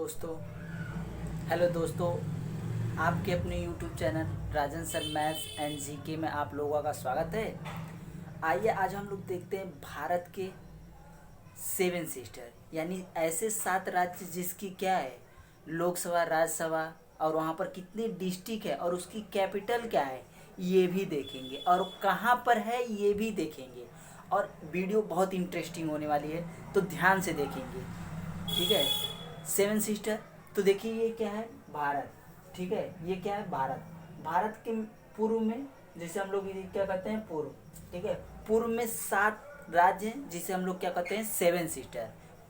दोस्तों। हेलो दोस्तों, आपके अपने YouTube channel Rajan sir maths and GK में आप लोगों का स्वागत है। आइए आज हम लोग देखते हैं भारत के सेवन सिस्टर, यानी ऐसे 7 राज्य जिसकी क्या है लोकसभा, राज्यसभा, और वहाँ पर कितने डिस्ट्रिक्ट है और उसकी कैपिटल क्या है ये भी देखेंगे, और कहाँ पर है ये भी देखेंगे। और वीडियो बहुत इंटरेस्टिंग होने वाली है, तो ध्यान से देखेंगे। ठीक है। सेवन सिस्टर, तो देखिए ये क्या है भारत। ठीक है, ये क्या है भारत। भारत के पूर्व में, जिसे हम लोग ये क्या कहते हैं पूर्व। ठीक है, पूर्व में 7 राज्य हैं जिसे हम लोग क्या कहते हैं सेवन सिस्टर।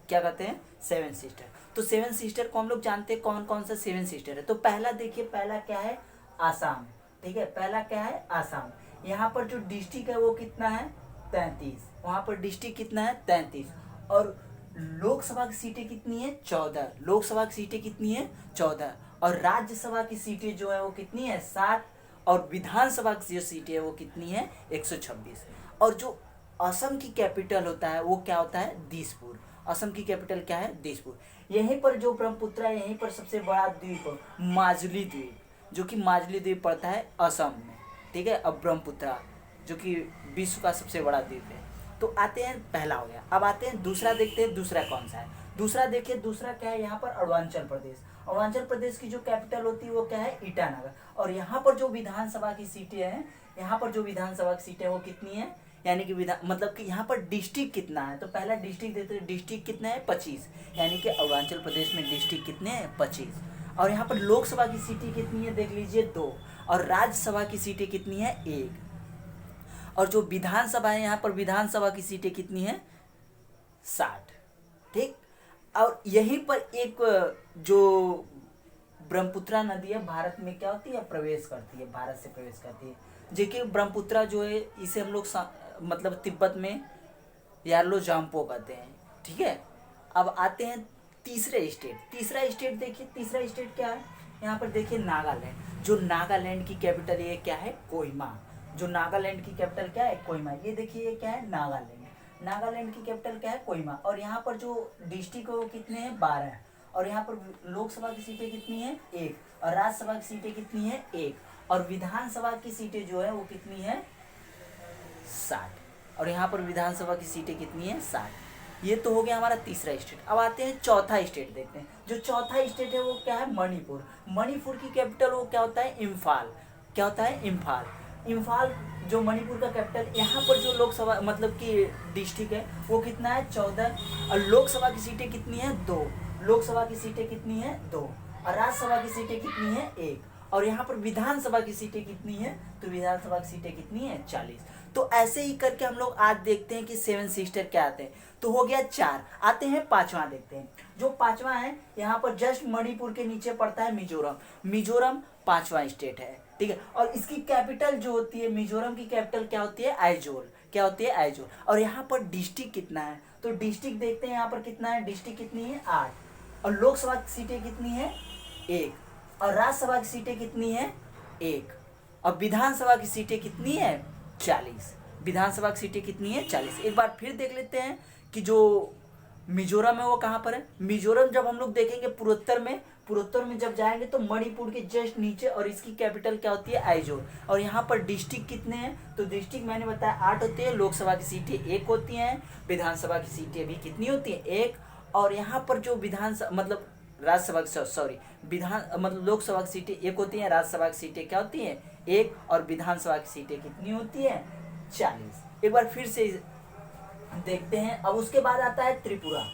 क्या कहते हैं सेवन सिस्टर। तो सेवन सिस्टर को हम लोग जानते हैं कौन कौन सा सेवन सिस्टर है। तो पहला देखिए, पहला क्या है आसाम। ठीक है, पहला क्या है आसाम। यहाँ पर जो डिस्ट्रिक्ट है वो कितना है 33। वहाँ पर डिस्ट्रिक्ट कितना है 33। और लोकसभा की सीटें कितनी है 14। लोकसभा की सीटें कितनी है 14। और राज्यसभा की सीटें जो है वो कितनी है 7। और विधानसभा की जो सीटें है वो कितनी है 126। और जो असम की कैपिटल होता है वो क्या होता है दिसपुर। असम की कैपिटल क्या है दिसपुर। यहीं पर जो ब्रह्मपुत्र है, यहीं पर सबसे बड़ा द्वीप माजुली द्वीप, जो कि माजुली द्वीप पड़ता है असम में। ठीक है, अब ब्रह्मपुत्र जो कि विश्व का सबसे बड़ा द्वीप है। तो आते हैं, पहला हो गया। अब आते हैं दूसरा, देखते हैं दूसरा कौन सा है। दूसरा देखिए, दूसरा क्या है यहाँ पर अरुणाचल प्रदेश। अरुणाचल प्रदेश की जो कैपिटल होती है वो क्या है ईटानगर। और यहाँ पर जो विधानसभा की सीटें हैं, यहाँ पर जो विधानसभा की सीटें वो कितनी है, यानी कि विधान मतलब कि यहाँ पर डिस्ट्रिक्ट कितना है। तो पहला डिस्ट्रिक्ट देते हैं, डिस्ट्रिक्ट कितना है 25। यानी कि अरुणाचल प्रदेश में डिस्ट्रिक्ट कितने हैं 25। और यहाँ पर लोकसभा की सीटें कितनी है देख लीजिए 2। और राज्यसभा की सीटें कितनी है 1। और जो विधानसभा है, यहाँ पर विधानसभा की सीटें कितनी है 60। ठीक। और यहीं पर एक जो ब्रह्मपुत्रा नदी है भारत में क्या होती है प्रवेश करती है, भारत से प्रवेश करती है। देखिए ब्रह्मपुत्रा जो है इसे हम लोग मतलब तिब्बत में यार्लो जाम्पो कहते हैं। ठीक है। अब आते हैं तीसरे स्टेट। तीसरा स्टेट देखिए, तीसरा स्टेट क्या है यहाँ पर देखिए नागालैंड। जो नागालैंड की कैपिटल ये क्या है कोहिमा। जो नागालैंड की कैपिटल क्या है कोहिमा। ये देखिए ये क्या है नागालैंड। नागालैंड की कैपिटल क्या है कोहिमा। और यहाँ पर जो डिस्ट्रिक्ट है वो कितने हैं 12। और यहाँ पर लोकसभा की सीटें कितनी है 1। और राज्यसभा की सीटें कितनी है 1। और विधानसभा की सीटें जो है वो कितनी है 60। और यहाँ पर विधानसभा की सीटें कितनी है 60। ये तो हो गया हमारा तीसरा स्टेट। अब आते हैं चौथा स्टेट देखते हैं। जो चौथा स्टेट है वो क्या है मणिपुर। मणिपुर की कैपिटल वो क्या होता है इम्फाल। क्या होता है इम्फाल। इम्फाल जो मणिपुर का कैपिटल। यहाँ पर जो लोकसभा मतलब कि डिस्ट्रिक्ट है वो कितना है 14। और लोकसभा की सीटें कितनी है 2। लोकसभा की सीटें कितनी है 2। और राज्यसभा की सीटें कितनी है 1। और यहाँ पर विधानसभा की सीटें कितनी है, तो विधानसभा की सीटें कितनी है 40। तो ऐसे ही करके हम लोग आज देखते हैं कि सेवन सिस्टर क्या आते हैं। तो हो गया 4। आते हैं पांचवा देखते हैं। जो पांचवा है यहाँ पर जस्ट मणिपुर के नीचे पड़ता है मिजोरम। मिजोरम पांचवा स्टेट है। ठीक है। और इसकी कैपिटल जो होती है मिजोरम की कैपिटल क्या होती है आइजोल। क्या होती है आइजोल। और यहाँ पर डिस्ट्रिक्ट कितना है, तो डिस्ट्रिक्ट देखते हैं यहाँ पर कितना है, डिस्ट्रिक्ट कितनी है 8। और लोकसभा की सीटें कितनी है 1। और राज्यसभा की सीटें कितनी है 1। और विधानसभा की सीटें कितनी है 40। विधानसभा की सीटें कितनी है 40। एक बार फिर देख लेते हैं कि जो मिजोरम है वो कहाँ पर है। मिजोरम जब हम लोग देखेंगे पूर्वोत्तर में जब जाएंगे तो मणिपुर के जस्ट नीचे। और इसकी कैपिटल क्या होती है आइजोल। और यहाँ पर डिस्ट्रिक्ट कितने हैं, तो डिस्ट्रिक्ट मैंने बताया 8 होते हैं। लोकसभा की सीटें 1 होती हैं। विधानसभा की सीटें भी कितनी होती हैं 1। और यहाँ पर जो विधानसभा मतलब राज्यसभा की सॉरी विधान मतलब लोकसभा की सीटें 1 होती हैं। राज्यसभा की सीटें क्या होती हैं 1। और विधानसभा की सीटें कितनी होती हैं 40। एक बार फिर से देखते हैं। अब उसके बाद आता है त्रिपुरा।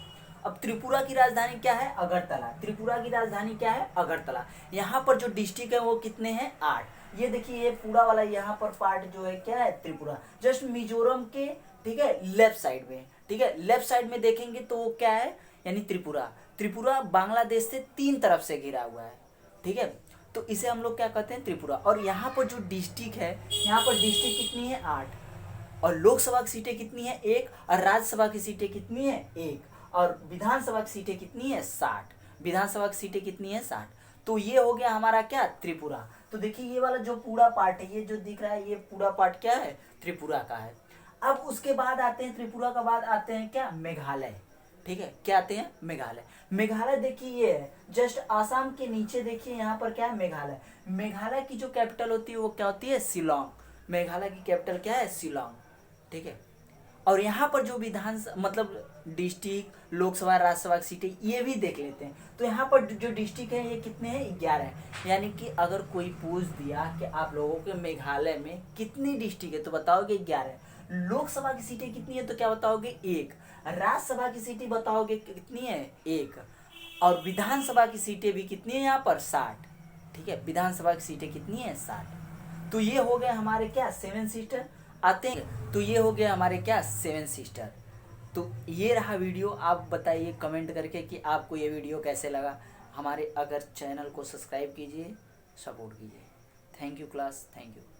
अब त्रिपुरा की राजधानी क्या है अगरतला। त्रिपुरा की राजधानी क्या है अगरतला। यहाँ पर जो डिस्ट्रिक्ट है वो कितने हैं 8। ये देखिए ये पूरा वाला यहाँ पर पार्ट जो है क्या है त्रिपुरा, जस्ट मिजोरम के ठीक है लेफ्ट साइड में। ठीक है, लेफ्ट साइड में देखेंगे तो वो क्या है यानी त्रिपुरा। त्रिपुरा बांग्लादेश से 3 तरफ से घिरा हुआ है। ठीक है, तो इसे हम लोग क्या कहते हैं त्रिपुरा। और यहाँ पर जो डिस्ट्रिक्ट है, यहाँ पर डिस्ट्रिक्ट कितनी है 8। और लोकसभा की सीटें कितनी है 1। और राज्यसभा की सीटें कितनी है 1। और विधानसभा की सीटें कितनी है 60। विधानसभा की सीटें कितनी है 60। तो ये हो गया हमारा क्या त्रिपुरा। तो देखिए ये वाला जो पूरा पार्ट है, ये जो दिख रहा है ये पूरा पार्ट क्या है त्रिपुरा का है। अब उसके बाद आते हैं त्रिपुरा के बाद आते हैं क्या मेघालय। ठीक है, क्या आते हैं? मेघालय। मेघालय देखिए ये है जस्ट आसाम के नीचे, देखिए यहाँ पर क्या है? मेघालय। मेघालय की जो कैपिटल होती है वो क्या होती है? शिलोंग। मेघालय की कैपिटल क्या है? शिलोंग। ठीक है। और यहाँ पर जो विधान मतलब डिस्ट्रिक्ट, लोकसभा, राज्यसभा की सीटें ये भी देख लेते हैं। तो यहाँ पर जो डिस्ट्रिक्ट है ये कितने हैं? 11 है। यानी कि अगर कोई पूछ दिया कि आप लोगों के मेघालय में कितनी डिस्ट्रिक्ट है तो बताओगे 11। लोकसभा की सीटें कितनी है तो क्या बताओगे? 1। राज्यसभा की सीटें बताओगे कितनी है? 1। और विधानसभा की सीटें भी कितनी है यहाँ पर? 60। ठीक है, विधानसभा की सीटें कितनी है? 60। तो ये हो गए हमारे क्या? 7 सीटर आते हैं। तो ये हो गया हमारे क्या? 7 सिस्टर। तो ये रहा वीडियो। आप बताइए कमेंट करके कि आपको ये वीडियो कैसे लगा। हमारे अगर चैनल को सब्सक्राइब कीजिए, सपोर्ट कीजिए। Thank you class, thank you.